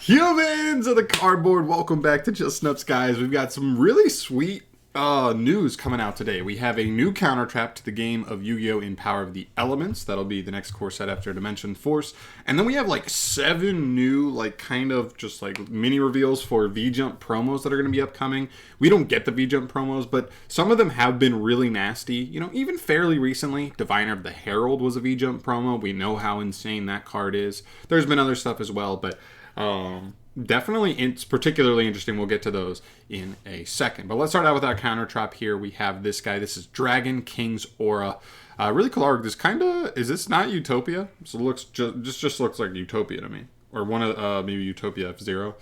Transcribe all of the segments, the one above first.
Humans of the cardboard, welcome back to Just Nuts, guys. We've got some really sweet news coming out today. We have a new counter trap to the game of Yu-Gi-Oh! In Power of the Elements. That'll be the next core set after Dimension Force. And then we have like 7 new, kind of just mini reveals for V-Jump promos that are going to be upcoming. We don't get the V-Jump promos, but some of them have been really nasty. You know, even fairly recently, Diviner of the Herald was a V-Jump promo. We know how insane that card is. There's been other stuff as well, but definitely it's particularly interesting. We'll get to those in a second, but let's start out with our counter trap here. We have this guy. This is Dragon King's Aura. Really cool art. This kind of, is this not Utopia? So it looks just looks like Utopia to me, or one of maybe Utopia F-Zero.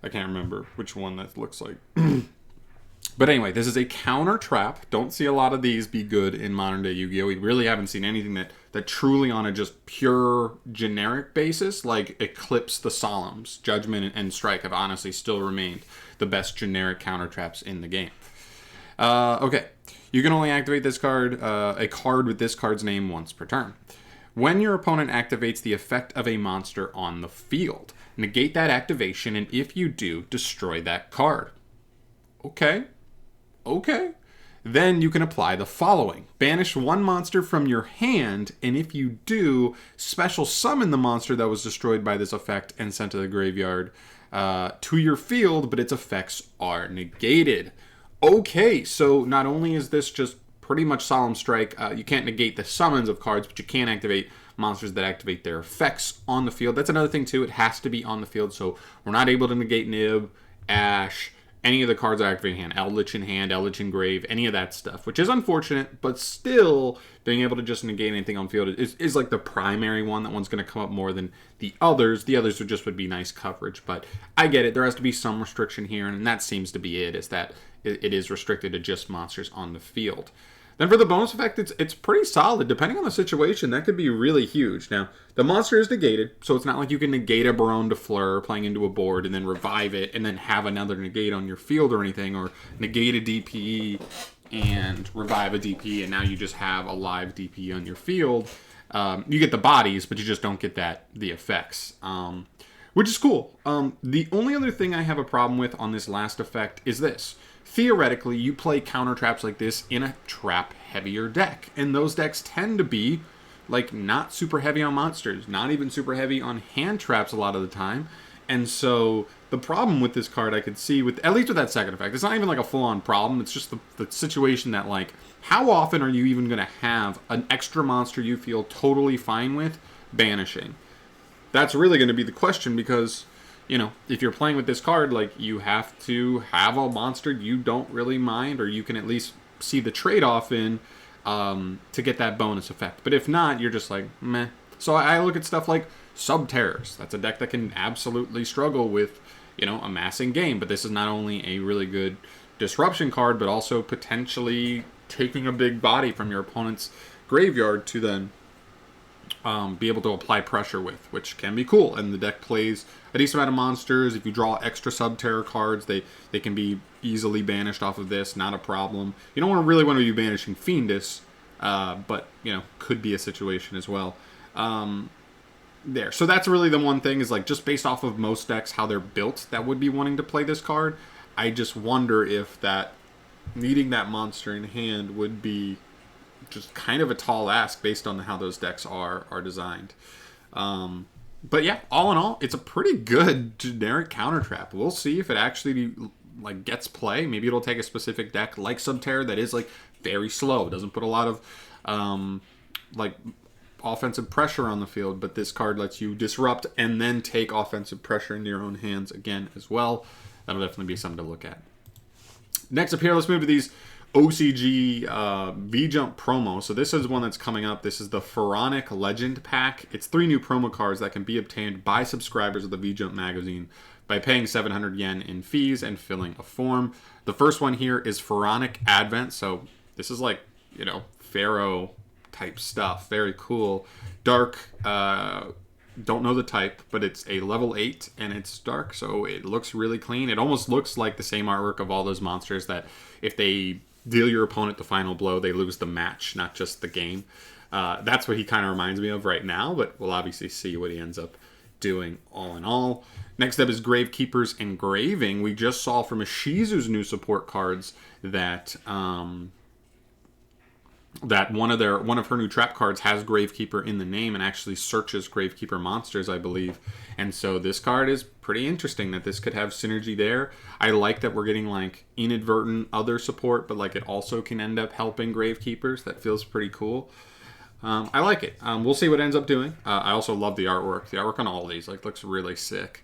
I can't remember which one that looks like. But anyway, this is a counter trap. Don't see a lot of these be good in modern day Yu-Gi-Oh! We really haven't seen anything that truly on a just pure generic basis, like Eclipse the Solemns, Judgment, and Strike have honestly still remained the best generic counter traps in the game. Okay, you can only activate this card, a card with this card's name once per turn. When your opponent activates the effect of a monster on the field, negate that activation, and if you do, destroy that card. Okay. Then you can apply the following. Banish one monster from your hand, and if you do, special summon the monster that was destroyed by this effect and sent to the graveyard to your field, but its effects are negated. Okay, so not only is this just pretty much Solemn Strike, you can't negate the summons of cards, but you can activate monsters that activate their effects on the field. That's another thing too, it has to be on the field, so we're not able to negate Nib, Ash, any of the cards I activate in hand, Eldritch in hand, Eldritch in grave, any of that stuff, which is unfortunate, but still being able to just negate anything on field is like the primary one. That one's going to come up more than the others. The others would be nice coverage, but I get it. There has to be some restriction here, and that seems to be it, is that it is restricted to just monsters on the field. Then for the bonus effect, it's pretty solid. Depending on the situation, that could be really huge. Now, the monster is negated, so it's not like you can negate a Baronne de Fleur playing into a board and then revive it and then have another negate on your field or anything, or negate a DPE and revive a DPE, and now you just have a live DPE on your field. You get the bodies, but you just don't get the effects, which is cool. The only other thing I have a problem with on this last effect is this. Theoretically, you play counter traps like this in a trap heavier deck, and those decks tend to be not super heavy on monsters, not even super heavy on hand traps a lot of the time. And so the problem with this card I could see, with at least with that second effect, it's not even a full-on problem. It's just the situation that how often are you even going to have an extra monster you feel totally fine with banishing? That's really going to be the question, because if you're playing with this card, you have to have a monster you don't really mind, or you can at least see the trade-off in to get that bonus effect. But if not, you're just meh. So I look at stuff like Sub-Terrors. That's a deck that can absolutely struggle with, amassing game. But this is not only a really good disruption card, but also potentially taking a big body from your opponent's graveyard to then be able to apply pressure with, which can be cool. And the deck plays a decent amount of monsters. If you draw extra Sub-Terror cards, they can be easily banished off of this, not a problem. You don't really want to be banishing Fiendus, but could be a situation as well. So that's really the one thing, is just based off of most decks, how they're built, that would be wanting to play this card. I just wonder if that needing that monster in hand would be just kind of a tall ask based on how those decks are designed. But yeah, all in all, it's a pretty good generic counter trap. We'll see if it actually gets play. Maybe it'll take a specific deck like Sub-Terror that is very slow. It doesn't put a lot of offensive pressure on the field, but this card lets you disrupt and then take offensive pressure into your own hands again as well. That'll definitely be something to look at. Next up here, let's move to these OCG V-Jump promo. So this is one that's coming up. This is the Pharaonic Legend Pack. It's 3 new promo cards that can be obtained by subscribers of the V-Jump magazine by paying 700 yen in fees and filling a form. The first one here is Pharaonic Advent. So this is Pharaoh type stuff. Very cool. Dark, don't know the type, but it's a level 8 and it's dark, so it looks really clean. It almost looks like the same artwork of all those monsters that if they deal your opponent the final blow, they lose the match, not just the game. That's what he kind of reminds me of right now, but we'll obviously see what he ends up doing all in all. Next up is Gravekeeper's Engraving. We just saw from Ishizu's new support cards that that one of her new trap cards has Gravekeeper in the name and actually searches Gravekeeper monsters, I believe. And so this card is pretty interesting that this could have synergy there. I like that we're getting like inadvertent other support, but like it also can end up helping Gravekeepers. That feels pretty cool. I like it. We'll see what it ends up doing. I also love the artwork. The artwork on all of these looks really sick.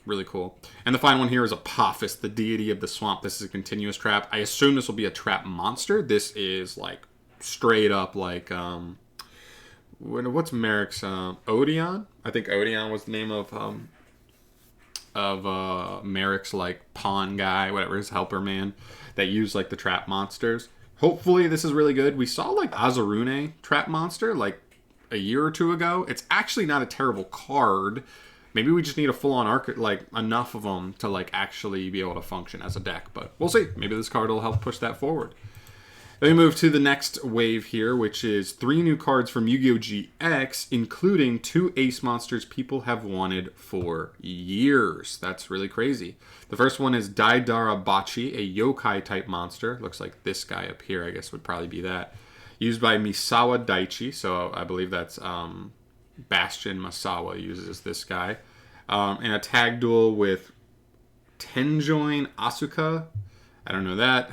Really cool. And the final one here is Apophis, the deity of the swamp. This is a continuous trap. I assume this will be a trap monster. This is like straight up like what's Merrick's Odeon? I think Odeon was the name of Merrick's like pawn guy, whatever, his helper man that used like the trap monsters. Hopefully this is really good. We saw like Azarune trap monster like a year or two ago. It's actually not a terrible card. Maybe we just need a full-on arc, like enough of them to like actually be able to function as a deck. But we'll see. Maybe this card will help push that forward. Then we move to the next wave here, which is 3 new cards from Yu-Gi-Oh! GX, including 2 ace monsters people have wanted for years. That's really crazy. The first one is Daidara Bachi, a yokai-type monster. Looks like this guy up here, I guess, would probably be that. Used by Misawa Daichi, so I believe that's Bastion Masawa uses this guy. In a tag duel with Tenjoin Asuka. I don't know that.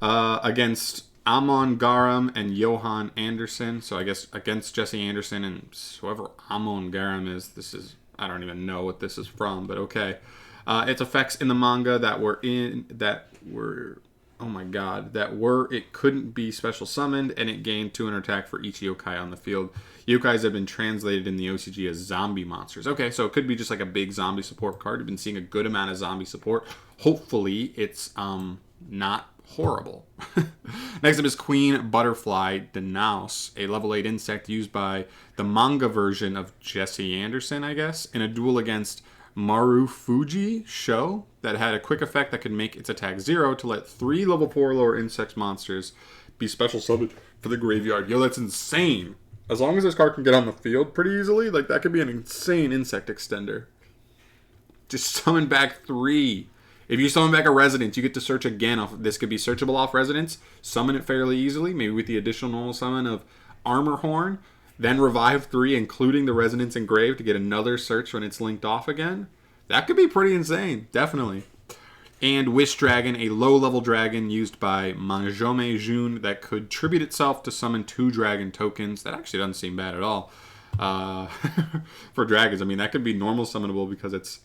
Against Amon Garam and Johan Anderson. So I guess against Jesse Anderson and whoever Amon Garam is. This is, I don't even know what this is from, but okay. Its effects in the manga it couldn't be special summoned, and it gained 200 attack for each yokai on the field. Yokais have been translated in the OCG as zombie monsters. Okay, so it could be just like a big zombie support card. We've been seeing a good amount of zombie support. Hopefully it's not horrible. Next up is Queen Butterfly Danaus, a level 8 insect used by the manga version of Jesse Anderson, I guess, in a duel against Marufuji Sho that had a quick effect that could make its attack 0 to let 3 level 4 lower insect monsters be special summoned for the graveyard. Yo, that's insane. As long as this card can get on the field pretty easily, like that could be an insane insect extender. Just summon back 3. If you summon back a Residence, you get to search again. This could be searchable off Residence. Summon it fairly easily, maybe with the additional normal summon of Armor Horn. Then revive 3, including the Resonance Engraved, to get another search when it's linked off again. That could be pretty insane, definitely. And Wish Dragon, a low-level dragon used by Manjome Jun that could tribute itself to summon 2 dragon tokens. That actually doesn't seem bad at all. For dragons, I mean, that could be normal summonable because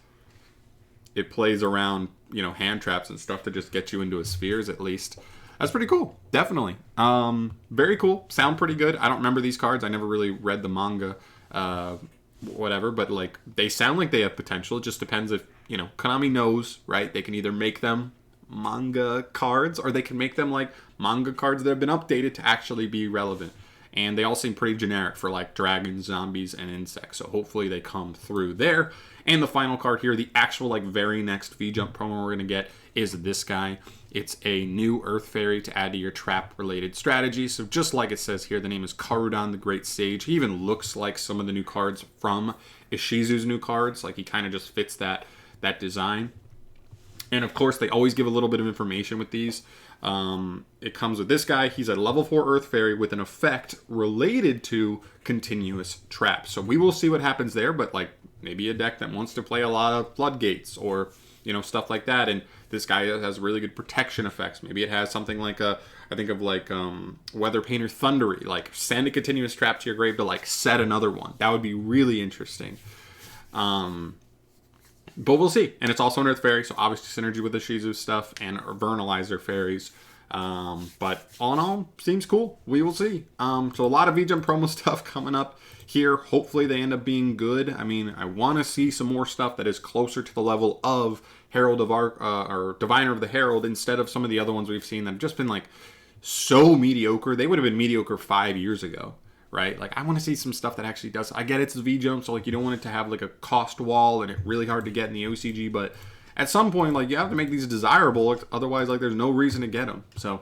it plays around, hand traps and stuff to just get you into a spheres at least. That's pretty cool. Definitely. Very cool. Sound pretty good. I don't remember these cards. I never really read the manga, whatever, but like they sound like they have potential. It just depends if, Konami knows, right? They can either make them manga cards or they can make them like manga cards that have been updated to actually be relevant. And they all seem pretty generic for like dragons, zombies, and insects. So hopefully they come through there. And the final card here, the actual like very next V-Jump promo we're going to get is this guy. It's a new Earth Fairy to add to your trap-related strategy. So just like it says here, the name is Karudan the Great Sage. He even looks like some of the new cards from Ishizu's new cards. Like he kind of just fits that design. And of course, they always give a little bit of information with these. It comes with this guy. He's a level 4 Earth Fairy with an effect related to continuous traps. So we will see what happens there, but like maybe a deck that wants to play a lot of floodgates or, stuff like that. And this guy has really good protection effects. Maybe it has something like Weather Painter Thundery, like send a continuous trap to your grave to like set another one. That would be really interesting. But we'll see. And it's also an Earth Fairy, so obviously synergy with the Shizu stuff and Vernalizer Fairies. But all in all, seems cool. We will see. So a lot of V-Jump promo stuff coming up here. Hopefully they end up being good. I mean, I want to see some more stuff that is closer to the level of Herald of or Diviner of the Herald instead of some of the other ones we've seen that have just been like so mediocre. They would have been mediocre 5 years ago. Right? Like, I want to see some stuff that actually does. I get it's V-Jump, so, like, you don't want it to have, like, a cost wall and it's really hard to get in the OCG, but at some point, like, you have to make these desirable. Otherwise, like, there's no reason to get them. So,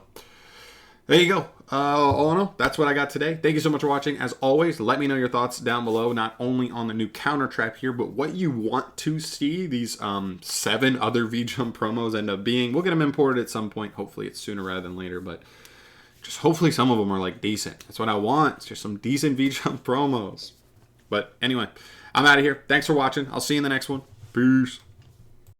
there you go. All in all, that's what I got today. Thank you so much for watching. As always, let me know your thoughts down below, not only on the new counter trap here, but what you want to see these 7 other V-Jump promos end up being. We'll get them imported at some point. Hopefully it's sooner rather than later, but just hopefully some of them are like decent. That's what I want. It's just some decent V-Jump promos. But anyway, I'm out of here. Thanks for watching. I'll see you in the next one. Peace.